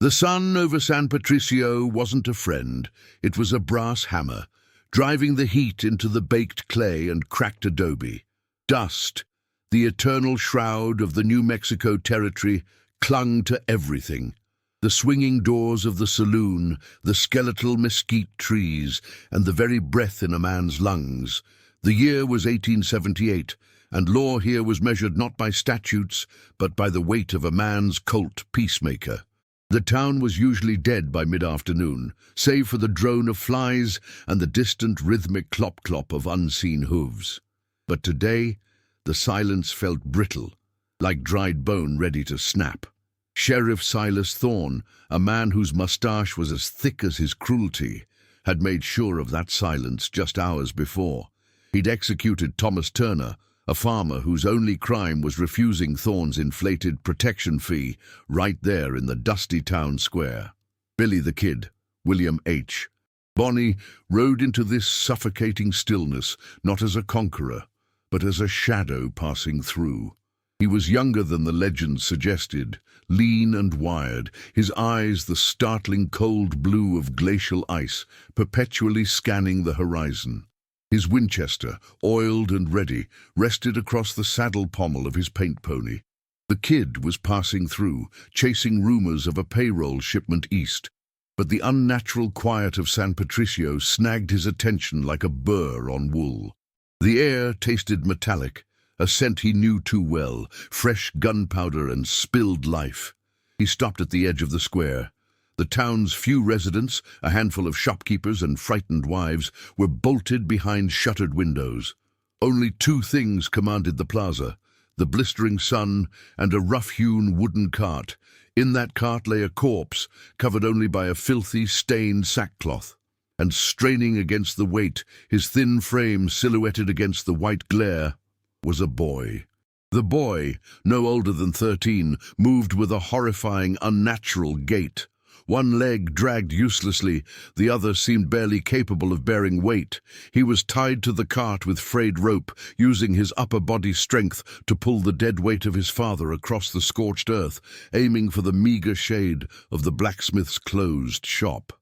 The sun over San Patricio wasn't a friend, it was a brass hammer, driving the heat into the baked clay and cracked adobe. Dust, the eternal shroud of the New Mexico territory, clung to everything. The swinging doors of the saloon, the skeletal mesquite trees, and the very breath in a man's lungs. The year was 1878, and law here was measured not by statutes, but by the weight of a man's Colt peacemaker. The town was usually dead by mid-afternoon, save for the drone of flies and the distant rhythmic clop-clop of unseen hooves. But today, the silence felt brittle, like dried bone ready to snap. Sheriff Silas Thorne, a man whose mustache was as thick as his cruelty, had made sure of that silence just hours before. He'd executed Thomas Turner, a farmer whose only crime was refusing Thorne's inflated protection fee right there in the dusty town square. Billy the Kid, William H. Bonney, rode into this suffocating stillness not as a conqueror, but as a shadow passing through. He was younger than the legend suggested, lean and wired, his eyes the startling cold blue of glacial ice, perpetually scanning the horizon. His Winchester, oiled and ready, rested across the saddle pommel of his paint pony. The Kid was passing through, chasing rumors of a payroll shipment east, but the unnatural quiet of San Patricio snagged his attention like a burr on wool. The air tasted metallic, a scent he knew too well, fresh gunpowder and spilled life. He stopped at the edge of the square. The town's few residents, a handful of shopkeepers and frightened wives, were bolted behind shuttered windows. Only two things commanded the plaza: the blistering sun and a rough-hewn wooden cart. In that cart lay a corpse, covered only by a filthy, stained sackcloth. And straining against the weight, his thin frame silhouetted against the white glare, was a boy. The boy, no older than 13, moved with a horrifying, unnatural gait. One leg dragged uselessly, the other seemed barely capable of bearing weight. He was tied to the cart with frayed rope, using his upper body strength to pull the dead weight of his father across the scorched earth, aiming for the meager shade of the blacksmith's closed shop.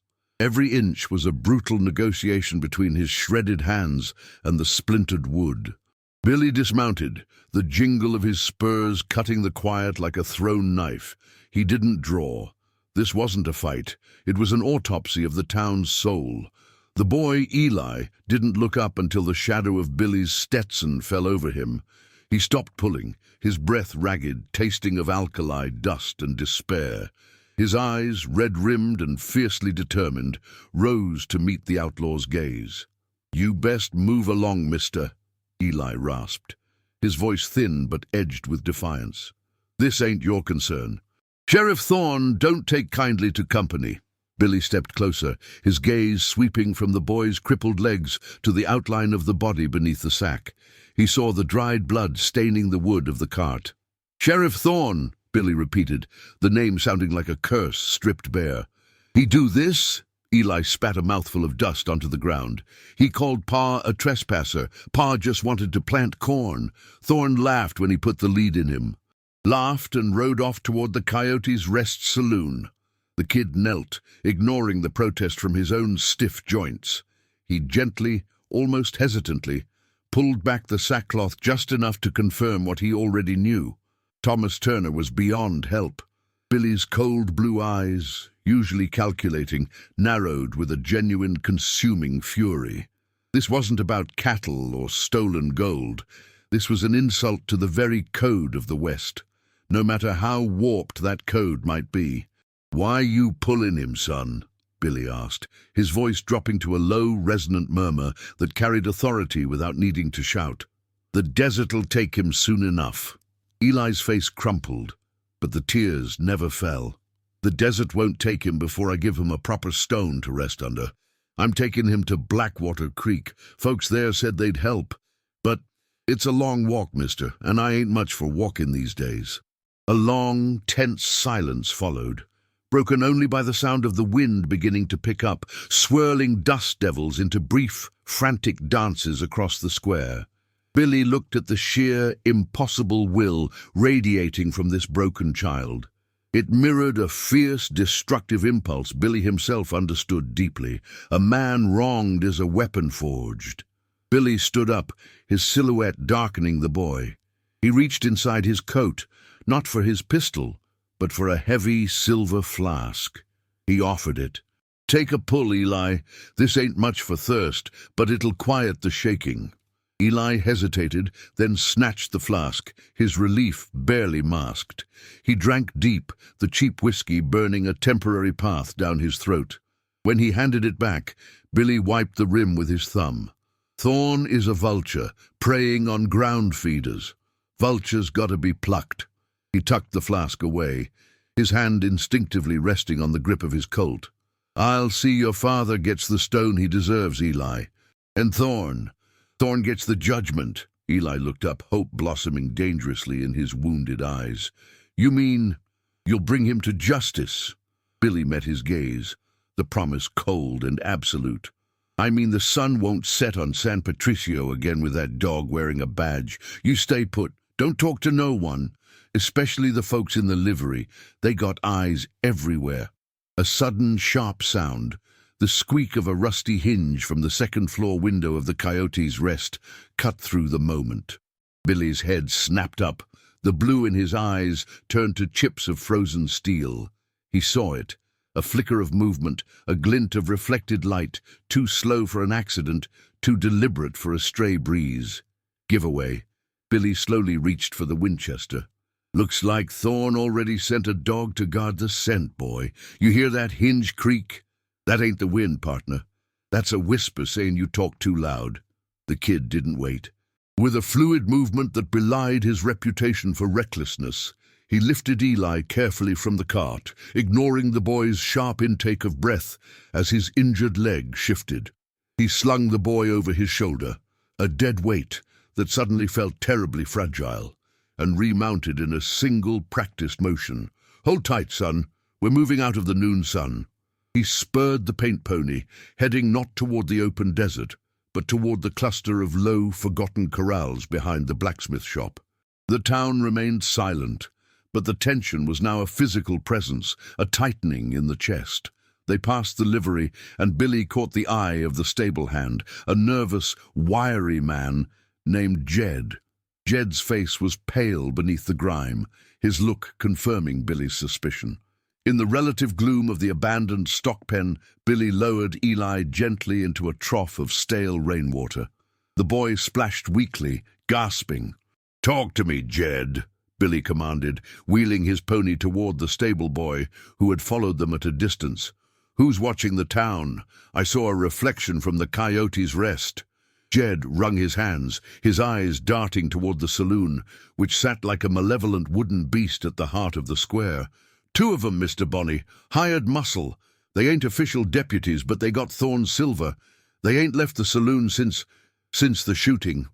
Every inch was a brutal negotiation between his shredded hands and the splintered wood. Billy dismounted, the jingle of his spurs cutting the quiet like a thrown knife. He didn't draw. This wasn't a fight, it was an autopsy of the town's soul. The boy, Eli, didn't look up until the shadow of Billy's Stetson fell over him. He stopped pulling, his breath ragged, tasting of alkali, dust, and despair. His eyes, red-rimmed and fiercely determined, rose to meet the outlaw's gaze. "You best move along, mister," Eli rasped, his voice thin but edged with defiance. "This ain't your concern." "Sheriff Thorne, don't take kindly to company." Billy stepped closer, his gaze sweeping from the boy's crippled legs to the outline of the body beneath the sack. He saw the dried blood staining the wood of the cart. "Sheriff Thorne," Billy repeated, the name sounding like a curse stripped bare. "He do this?" Eli spat a mouthful of dust onto the ground. "He called Pa a trespasser. Pa just wanted to plant corn." Thorne laughed when he put the lead in him. Laughed and rode off toward the Coyote's Rest Saloon. The Kid knelt, ignoring the protest from his own stiff joints. He gently, almost hesitantly, pulled back the sackcloth just enough to confirm what he already knew. Thomas Turner was beyond help. Billy's cold blue eyes, usually calculating, narrowed with a genuine consuming fury. This wasn't about cattle or stolen gold. This was an insult to the very code of the West, no matter how warped that code might be. "Why you pullin' him, son?" Billy asked, his voice dropping to a low, resonant murmur that carried authority without needing to shout. "The desert'll take him soon enough." Eli's face crumpled, but the tears never fell. "The desert won't take him before I give him a proper stone to rest under. I'm taking him to Blackwater Creek. Folks there said they'd help. But it's a long walk, mister, and I ain't much for walking these days." A long, tense silence followed, broken only by the sound of the wind beginning to pick up, swirling dust devils into brief, frantic dances across the square. Billy looked at the sheer, impossible will radiating from this broken child. It mirrored a fierce, destructive impulse Billy himself understood deeply. A man wronged is a weapon forged. Billy stood up, his silhouette darkening the boy. He reached inside his coat, not for his pistol, but for a heavy silver flask. He offered it. "Take a pull, Eli. This ain't much for thirst, but it'll quiet the shaking." Eli hesitated, then snatched the flask, his relief barely masked. He drank deep, the cheap whiskey burning a temporary path down his throat. When he handed it back, Billy wiped the rim with his thumb. Thorn is a vulture, preying on ground feeders. Vultures gotta be plucked. He tucked the flask away, his hand instinctively resting on the grip of his Colt. "I'll see your father gets the stone he deserves, Eli. And Thorn gets the judgment." Eli looked up, hope blossoming dangerously in his wounded eyes. "You mean you'll bring him to justice?" Billy met his gaze, the promise cold and absolute. "I mean the sun won't set on San Patricio again with that dog wearing a badge. You stay put. Don't talk to no one, especially the folks in the livery. They got eyes everywhere." A sudden, sharp sound, the squeak of a rusty hinge from the second-floor window of the Coyote's Rest, cut through the moment. Billy's head snapped up. The blue in his eyes turned to chips of frozen steel. He saw it, a flicker of movement, a glint of reflected light, too slow for an accident, too deliberate for a stray breeze. Giveaway. Billy slowly reached for the Winchester. "Looks like Thorn already sent a dog to guard the scent, boy. You hear that hinge creak? That ain't the wind, partner. That's a whisper saying you talk too loud." The kid didn't wait. With a fluid movement that belied his reputation for recklessness, he lifted Eli carefully from the cart, ignoring the boy's sharp intake of breath as his injured leg shifted. He slung the boy over his shoulder, a dead weight that suddenly felt terribly fragile, and remounted in a single practiced motion. "Hold tight, son. We're moving out of the noon sun." He spurred the paint pony, heading not toward the open desert, but toward the cluster of low, forgotten corrals behind the blacksmith shop. The town remained silent, but the tension was now a physical presence, a tightening in the chest. They passed the livery, and Billy caught the eye of the stable hand, a nervous, wiry man named Jed. Jed's face was pale beneath the grime, his look confirming Billy's suspicion. In the relative gloom of the abandoned stock pen, Billy lowered Eli gently into a trough of stale rainwater. The boy splashed weakly, gasping. "Talk to me, Jed," Billy commanded, wheeling his pony toward the stable boy, who had followed them at a distance. "Who's watching the town? I saw a reflection from the Coyote's Rest." Jed wrung his hands, his eyes darting toward the saloon, which sat like a malevolent wooden beast at the heart of the square. "Two of 'em, Mr. Bonney. Hired muscle. They ain't official deputies, but they got Thorn's silver. They ain't left the saloon since the shooting.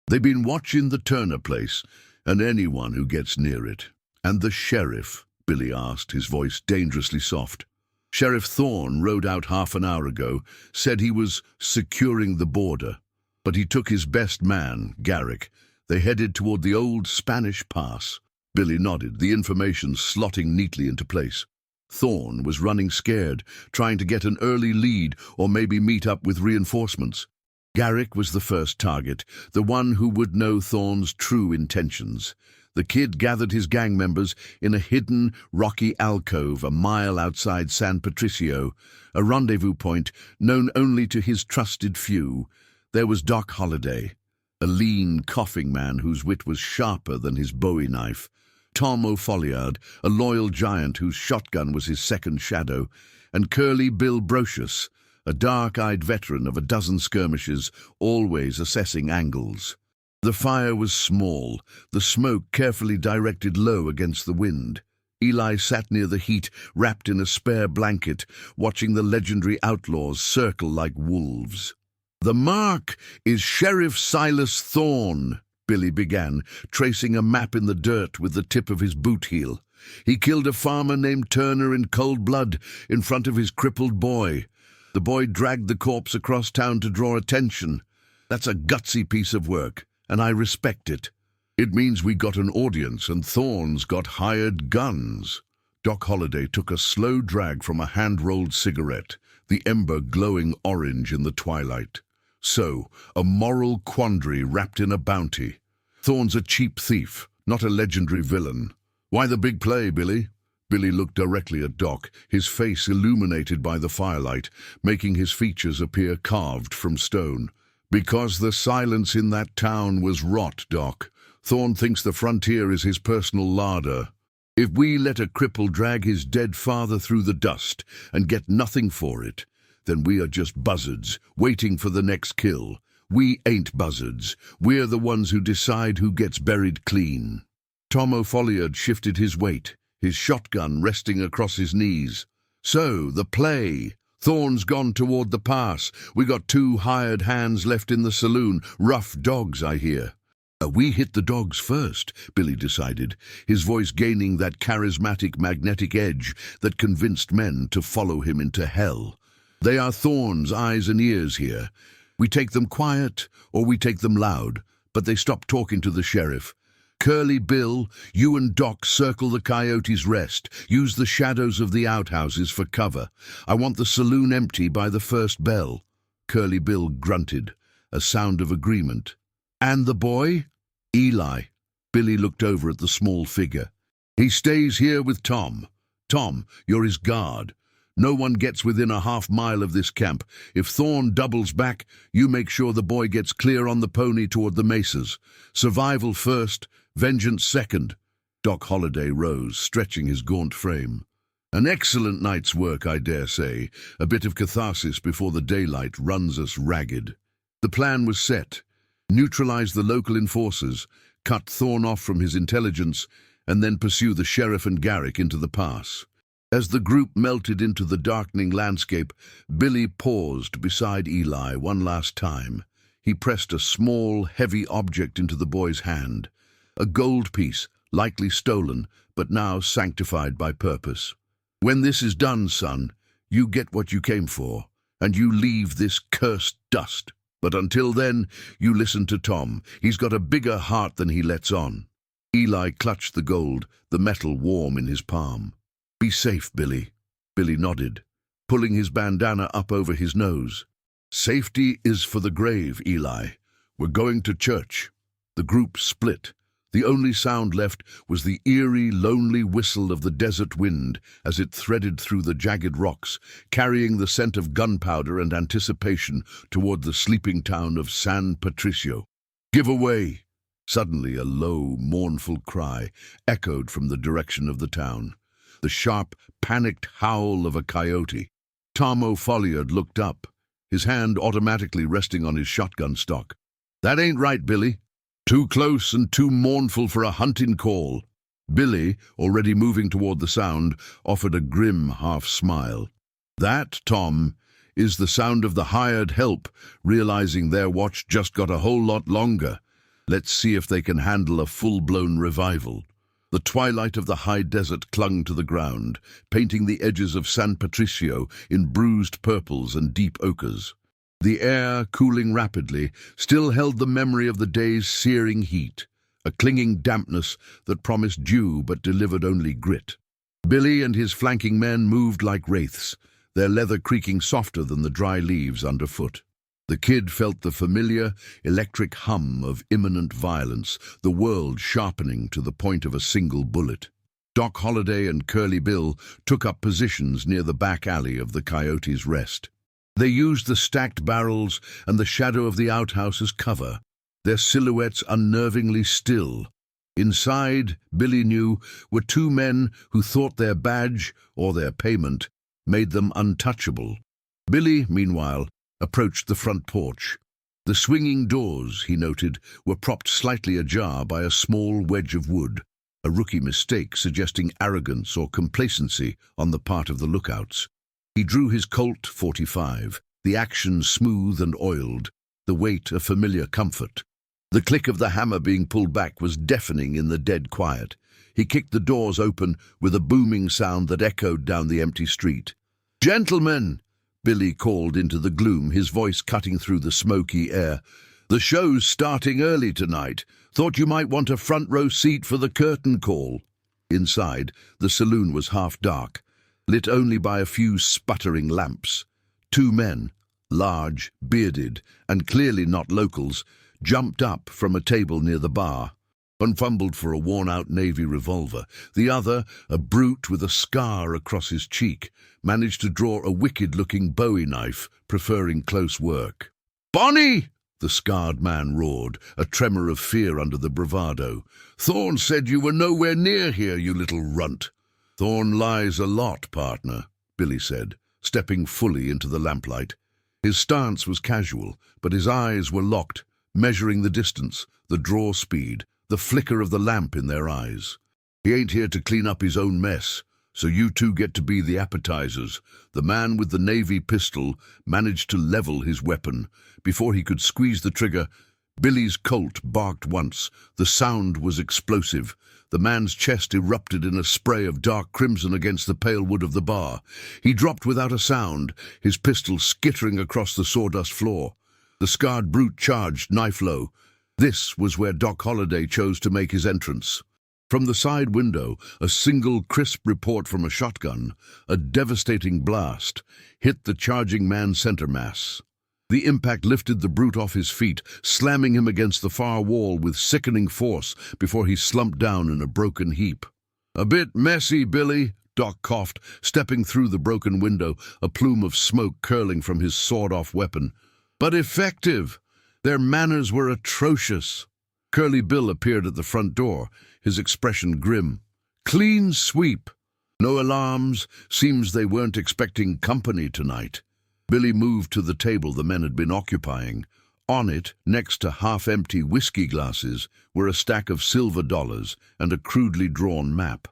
They been watching the Turner place, and anyone who gets near it." "And the sheriff?" Billy asked, his voice dangerously soft. "Sheriff Thorn rode out half an hour ago, said he was securing the border. But he took his best man, Garrick. They headed toward the old Spanish pass." Billy nodded, the information slotting neatly into place. Thorn was running scared, trying to get an early lead or maybe meet up with reinforcements. Garrick was the first target, the one who would know Thorn's true intentions. The kid gathered his gang members in a hidden, rocky alcove a mile outside San Patricio, a rendezvous point known only to his trusted few. There was Doc Holliday, a lean, coughing man whose wit was sharper than his Bowie knife. Tom O'Folliard, a loyal giant whose shotgun was his second shadow. And Curly Bill Brocious, a dark-eyed veteran of a dozen skirmishes, always assessing angles. The fire was small, the smoke carefully directed low against the wind. Eli sat near the heat, wrapped in a spare blanket, watching the legendary outlaws circle like wolves. "The mark is Sheriff Silas Thorn," Billy began, tracing a map in the dirt with the tip of his boot heel. "He killed a farmer named Turner in cold blood in front of his crippled boy. The boy dragged the corpse across town to draw attention. That's a gutsy piece of work, and I respect it. It means we got an audience and Thorn's got hired guns." Doc Holliday took a slow drag from a hand-rolled cigarette, the ember glowing orange in the twilight. So, a moral quandary wrapped in a bounty. Thorne's a cheap thief, not a legendary villain. Why the big play, Billy? Billy looked directly at Doc, his face illuminated by the firelight, making his features appear carved from stone. Because the silence in that town was rot, Doc. Thorne thinks the frontier is his personal larder. If we let a cripple drag his dead father through the dust and get nothing for it, then we are just buzzards, waiting for the next kill. We ain't buzzards. We're the ones who decide who gets buried clean. Tom O'Folliard shifted his weight, his shotgun resting across his knees. So, the play. Thorne's gone toward the pass. We got 2 hired hands left in the saloon. Rough dogs, I hear. We hit the dogs first, Billy decided, his voice gaining that charismatic magnetic edge that convinced men to follow him into hell. They are Thorne's eyes and ears here. We take them quiet or we take them loud, but they stop talking to the sheriff. Curly Bill, you and Doc circle the Coyote's Rest. Use the shadows of the outhouses for cover. I want the saloon empty by the first bell. Curly Bill grunted, a sound of agreement. And the boy? Eli. Billy looked over at the small figure. He stays here with Tom. Tom, you're his guard. No one gets within a half-mile of this camp. If Thorne doubles back, you make sure the boy gets clear on the pony toward the mesas. Survival first, vengeance second. Doc Holliday rose, stretching his gaunt frame. An excellent night's work, I dare say. A bit of catharsis before the daylight runs us ragged. The plan was set. Neutralize the local enforcers, cut Thorne off from his intelligence, and then pursue the sheriff and Garrick into the pass. As the group melted into the darkening landscape, Billy paused beside Eli one last time. He pressed a small, heavy object into the boy's hand. A gold piece, likely stolen, but now sanctified by purpose. When this is done, son, you get what you came for, and you leave this cursed dust. But until then, you listen to Tom. He's got a bigger heart than he lets on. Eli clutched the gold, the metal warm in his palm. Be safe, Billy. Billy nodded, pulling his bandana up over his nose. Safety is for the grave, Eli. We're going to church. The group split. The only sound left was the eerie, lonely whistle of the desert wind as it threaded through the jagged rocks, carrying the scent of gunpowder and anticipation toward the sleeping town of San Patricio. Give away! Suddenly a low, mournful cry echoed from the direction of the town. The sharp, panicked howl of a coyote. Tom O'Folliard looked up, his hand automatically resting on his shotgun stock. That ain't right, Billy. Too close and too mournful for a hunting call. Billy, already moving toward the sound, offered a grim half-smile. That, Tom, is the sound of the hired help, realizing their watch just got a whole lot longer. Let's see if they can handle a full-blown revival. The twilight of the high desert clung to the ground, painting the edges of San Patricio in bruised purples and deep ochres. The air, cooling rapidly, still held the memory of the day's searing heat, a clinging dampness that promised dew but delivered only grit. Billy and his flanking men moved like wraiths, their leather creaking softer than the dry leaves underfoot. The kid felt the familiar, electric hum of imminent violence, the world sharpening to the point of a single bullet. Doc Holliday and Curly Bill took up positions near the back alley of the Coyote's Rest. They used the stacked barrels and the shadow of the outhouse as cover, their silhouettes unnervingly still. Inside, Billy knew, were 2 men who thought their badge, or their payment, made them untouchable. Billy, meanwhile, approached the front porch. The swinging doors, he noted, were propped slightly ajar by a small wedge of wood, a rookie mistake suggesting arrogance or complacency on the part of the lookouts. He drew his Colt .45, the action smooth and oiled, the weight a familiar comfort. The click of the hammer being pulled back was deafening in the dead quiet. He kicked the doors open with a booming sound that echoed down the empty street. "Gentlemen!" Billy called into the gloom, his voice cutting through the smoky air. "The show's starting early tonight. Thought you might want a front row seat for the curtain call." Inside, the saloon was half dark, lit only by a few sputtering lamps. Two men, large, bearded, and clearly not locals, jumped up from a table near the bar. One fumbled for a worn-out Navy revolver. The other, a brute with a scar across his cheek, managed to draw a wicked-looking Bowie knife, preferring close work. "Bonnie!" the scarred man roared, a tremor of fear under the bravado. "Thorne said you were nowhere near here, you little runt." "Thorne lies a lot, partner," Billy said, stepping fully into the lamplight. His stance was casual, but his eyes were locked, measuring the distance, the draw speed, the flicker of the lamp in their eyes. "He ain't here to clean up his own mess, so you two get to be the appetizers." The man with the Navy pistol managed to level his weapon. Before he could squeeze the trigger, Billy's Colt barked once. The sound was explosive. The man's chest erupted in a spray of dark crimson against the pale wood of the bar. He dropped without a sound, his pistol skittering across the sawdust floor. The scarred brute charged, knife low. This was where Doc Holliday chose to make his entrance. From the side window, a single crisp report from a shotgun, a devastating blast, hit the charging man's center mass. The impact lifted the brute off his feet, slamming him against the far wall with sickening force before he slumped down in a broken heap. "A bit messy, Billy," Doc coughed, stepping through the broken window, a plume of smoke curling from his sawed-off weapon. "But effective. Their manners were atrocious." Curly Bill appeared at the front door, his expression grim. "Clean sweep. No alarms. Seems they weren't expecting company tonight." Billy moved to the table the men had been occupying. On it, next to half-empty whiskey glasses, were a stack of silver dollars and a crudely drawn map.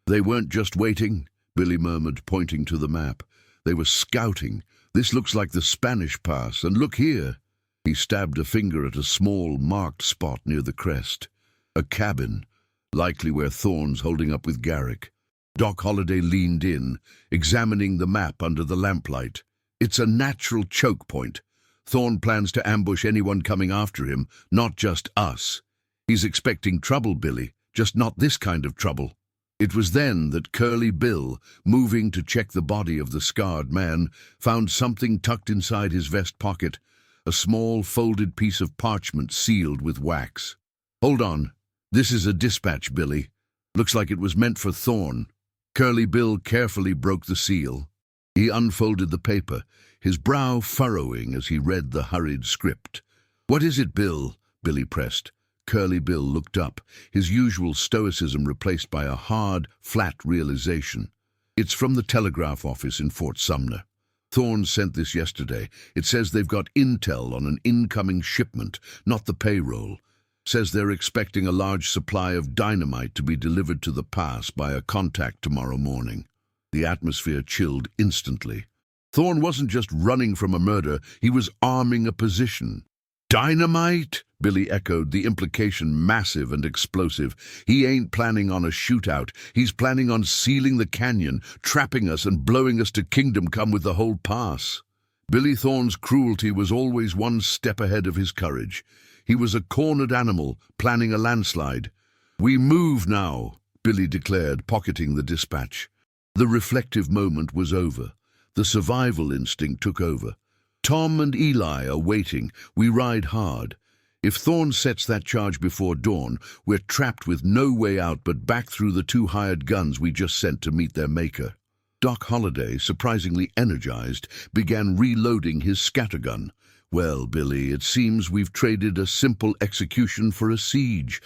"They weren't just waiting," Billy murmured, pointing to the map. "They were scouting. This looks like the Spanish Pass, and look here." He stabbed a finger at a small, marked spot near the crest. A cabin, likely where Thorne's holding up with Garrick. Doc Holliday leaned in, examining the map under the lamplight. "It's a natural choke point. Thorne plans to ambush anyone coming after him, not just us. He's expecting trouble, Billy, just not this kind of trouble." It was then that Curly Bill, moving to check the body of the scarred man, found something tucked inside his vest pocket, a small folded piece of parchment sealed with wax. "Hold on. This is a dispatch, Billy. Looks like it was meant for Thorne." Curly Bill carefully broke the seal. He unfolded the paper, his brow furrowing as he read the hurried script. "What is it, Bill?" Billy pressed. Curly Bill looked up, his usual stoicism replaced by a hard, flat realization. "It's from the telegraph office in Fort Sumner. Thorne sent this yesterday. It says they've got intel on an incoming shipment, not the payroll. Says they're expecting a large supply of dynamite to be delivered to the pass by a contact tomorrow morning." The atmosphere chilled instantly. Thorne wasn't just running from a murder, he was arming a position. "Dynamite?" Billy echoed, the implication massive and explosive. "He ain't planning on a shootout. He's planning on sealing the canyon, trapping us and blowing us to kingdom come with the whole pass." Billy Thorne's cruelty was always one step ahead of his courage. He was a cornered animal, planning a landslide. "We move now," Billy declared, pocketing the dispatch. The reflective moment was over. The survival instinct took over. "Tom and Eli are waiting. We ride hard. If Thorne sets that charge before dawn, we're trapped with no way out but back through the 2 hired guns we just sent to meet their maker." Doc Holliday, surprisingly energized, began reloading his scattergun. "Well, Billy, it seems we've traded a simple execution for a siege.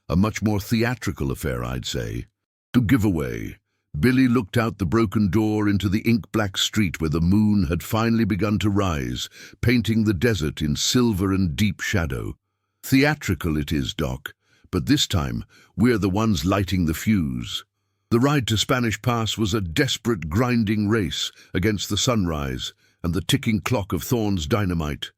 A much more theatrical affair, I'd say." To give away, Billy looked out the broken door into the ink-black street where the moon had finally begun to rise, painting the desert in silver and deep shadow. "Theatrical it is, Doc, but this time we're the ones lighting the fuse." The ride to Spanish Pass was a desperate, grinding race against the sunrise and the ticking clock of Thorne's dynamite.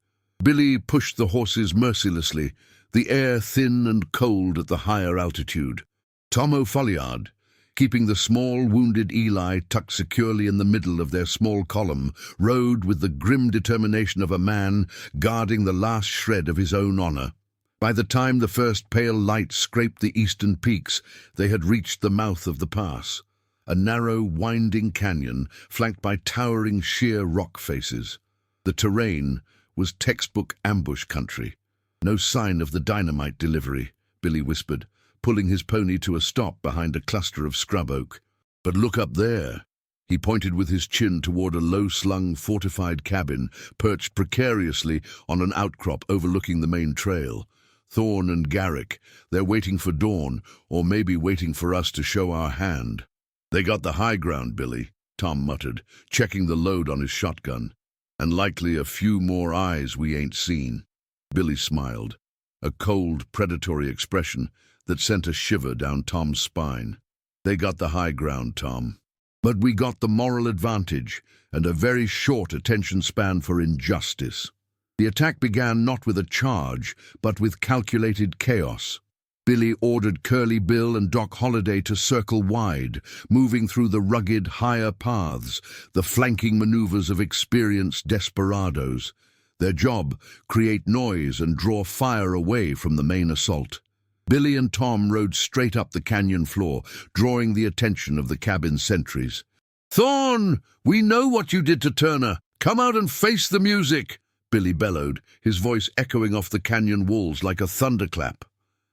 Billy pushed the horses mercilessly, the air thin and cold at the higher altitude. Tom O'Folliard, keeping the small, wounded Eli tucked securely in the middle of their small column, rode with the grim determination of a man guarding the last shred of his own honor. By the time the first pale light scraped the eastern peaks, they had reached the mouth of the pass, a narrow, winding canyon flanked by towering sheer rock faces. The terrain was textbook ambush country. "No sign of the dynamite delivery," Billy whispered, pulling his pony to a stop behind a cluster of scrub oak. "But look up there." He pointed with his chin toward a low-slung, fortified cabin perched precariously on an outcrop overlooking the main trail. "Thorn and Garrick, they're waiting for dawn, or maybe waiting for us to show our hand." "They got the high ground, Billy," Tom muttered, checking the load on his shotgun. "And likely a few more eyes we ain't seen." Billy smiled, a cold, predatory expression that sent a shiver down Tom's spine. "They got the high ground, Tom. But we got the moral advantage and a very short attention span for injustice." The attack began not with a charge, but with calculated chaos. Billy ordered Curly Bill and Doc Holliday to circle wide, moving through the rugged, higher paths, the flanking maneuvers of experienced desperados. Their job, create noise and draw fire away from the main assault. Billy and Tom rode straight up the canyon floor, drawing the attention of the cabin sentries. "Thorn, we know what you did to Turner. Come out and face the music," Billy bellowed, his voice echoing off the canyon walls like a thunderclap.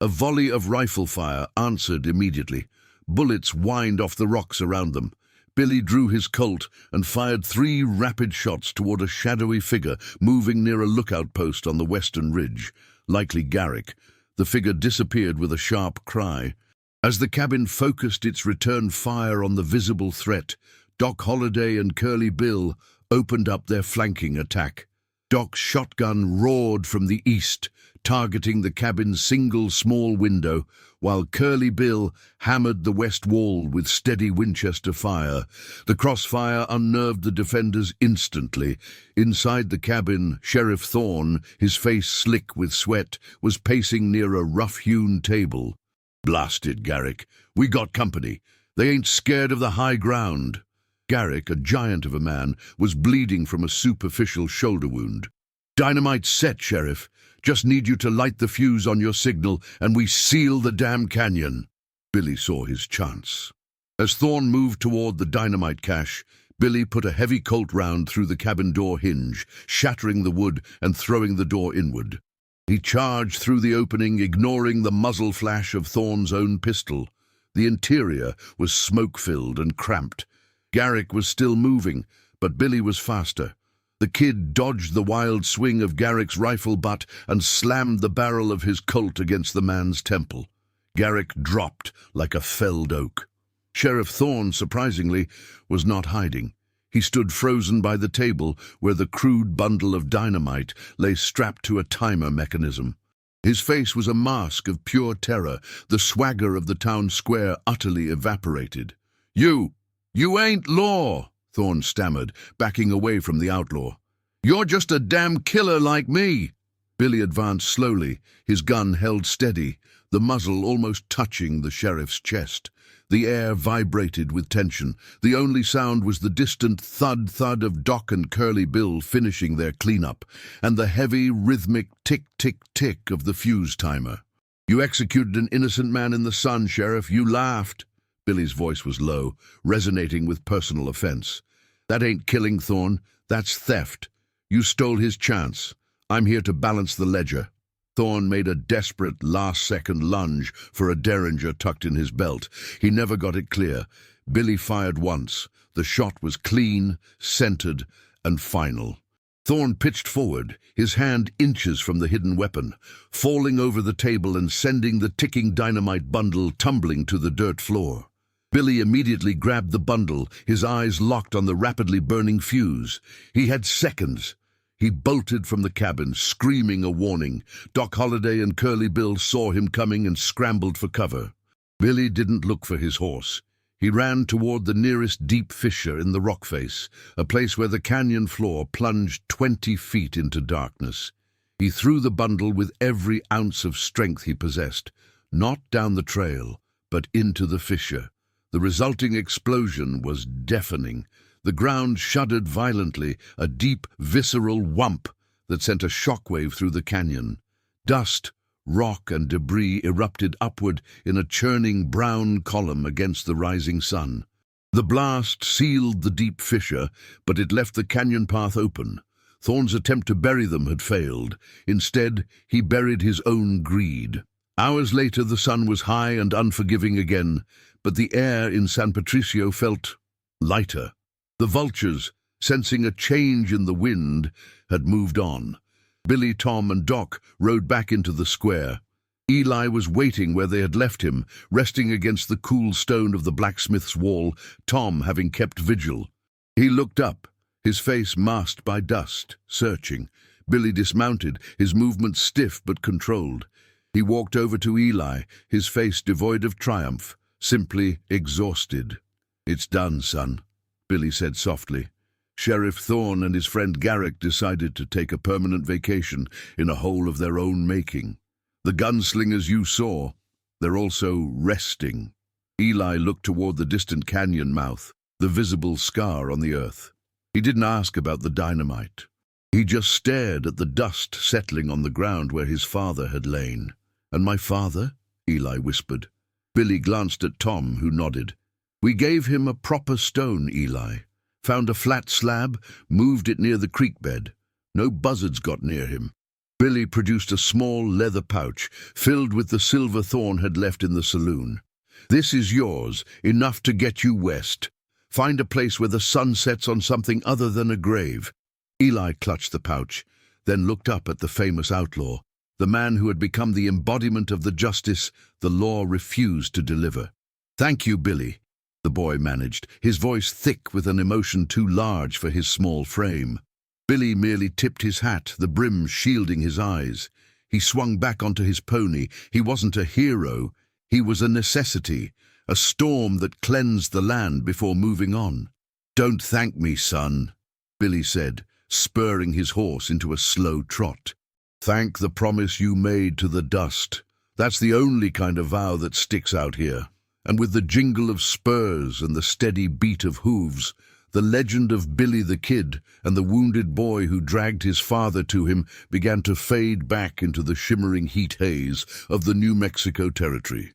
A volley of rifle fire answered immediately. Bullets whined off the rocks around them. Billy drew his Colt and fired 3 rapid shots toward a shadowy figure moving near a lookout post on the western ridge, likely Garrick. The figure disappeared with a sharp cry. As the cabin focused its return fire on the visible threat, Doc Holliday and Curly Bill opened up their flanking attack. Doc's shotgun roared from the east, targeting the cabin's single small window, while Curly Bill hammered the west wall with steady Winchester fire. The crossfire unnerved the defenders instantly. Inside the cabin, Sheriff Thorn, his face slick with sweat, was pacing near a rough-hewn table. "Blasted, Garrick. We got company. They ain't scared of the high ground." Garrick, a giant of a man, was bleeding from a superficial shoulder wound. "Dynamite set, Sheriff. Just need you to light the fuse on your signal and we seal the damn canyon." Billy saw his chance. As Thorn moved toward the dynamite cache, Billy put a heavy Colt round through the cabin door hinge, shattering the wood and throwing the door inward. He charged through the opening, ignoring the muzzle flash of Thorn's own pistol. The interior was smoke-filled and cramped. Garrick was still moving, but Billy was faster. The kid dodged the wild swing of Garrick's rifle butt and slammed the barrel of his Colt against the man's temple. Garrick dropped like a felled oak. Sheriff Thorn, surprisingly, was not hiding. He stood frozen by the table where the crude bundle of dynamite lay strapped to a timer mechanism. His face was a mask of pure terror, the swagger of the town square utterly evaporated. You ain't law," Thorn stammered, backing away from the outlaw. "You're just a damn killer like me." Billy advanced slowly, his gun held steady, the muzzle almost touching the sheriff's chest. The air vibrated with tension. The only sound was the distant thud-thud of Doc and Curly Bill finishing their cleanup, and the heavy, rhythmic tick-tick-tick of the fuse timer. "You executed an innocent man in the sun, Sheriff. You laughed." Billy's voice was low, resonating with personal offense. "That ain't killing, Thorn. That's theft. You stole his chance. I'm here to balance the ledger." Thorn made a desperate last-second lunge for a derringer tucked in his belt. He never got it clear. Billy fired once. The shot was clean, centered, and final. Thorn pitched forward, his hand inches from the hidden weapon, falling over the table and sending the ticking dynamite bundle tumbling to the dirt floor. Billy immediately grabbed the bundle, his eyes locked on the rapidly burning fuse. He had seconds. He bolted from the cabin, screaming a warning. Doc Holliday and Curly Bill saw him coming and scrambled for cover. Billy didn't look for his horse. He ran toward the nearest deep fissure in the rock face, a place where the canyon floor plunged 20 feet into darkness. He threw the bundle with every ounce of strength he possessed, not down the trail, but into the fissure. The resulting explosion was deafening. The ground shuddered violently, a deep, visceral whump that sent a shockwave through the canyon. Dust, rock and debris erupted upward in a churning brown column against the rising sun. The blast sealed the deep fissure, but it left the canyon path open. Thorn's attempt to bury them had failed. Instead, he buried his own greed. Hours later, the sun was high and unforgiving again, but the air in San Patricio felt lighter. The vultures, sensing a change in the wind, had moved on. Billy, Tom, and Doc rode back into the square. Eli was waiting where they had left him, resting against the cool stone of the blacksmith's wall, Tom having kept vigil. He looked up, his face masked by dust, searching. Billy dismounted, his movements stiff but controlled. He walked over to Eli, his face devoid of triumph, simply exhausted. "It's done, son," Billy said softly. "Sheriff Thorn and his friend Garrick decided to take a permanent vacation in a hole of their own making. The gunslingers you saw, they're also resting." Eli looked toward the distant canyon mouth, the visible scar on the earth. He didn't ask about the dynamite. He just stared at the dust settling on the ground where his father had lain. "And my father?" Eli whispered. Billy glanced at Tom, who nodded. "We gave him a proper stone, Eli. Found a flat slab, moved it near the creek bed. No buzzards got near him." Billy produced a small leather pouch filled with the silver Thorn had left in the saloon. "This is yours, enough to get you west. Find a place where the sun sets on something other than a grave." Eli clutched the pouch, then looked up at the famous outlaw, the man who had become the embodiment of the justice the law refused to deliver. "Thank you, Billy," the boy managed, his voice thick with an emotion too large for his small frame. Billy merely tipped his hat, the brim shielding his eyes. He swung back onto his pony. He wasn't a hero, he was a necessity, a storm that cleansed the land before moving on. "Don't thank me, son," Billy said, spurring his horse into a slow trot. "Thank the promise you made to the dust. That's the only kind of vow that sticks out here." And with the jingle of spurs and the steady beat of hooves, the legend of Billy the Kid and the wounded boy who dragged his father to him began to fade back into the shimmering heat haze of the New Mexico territory.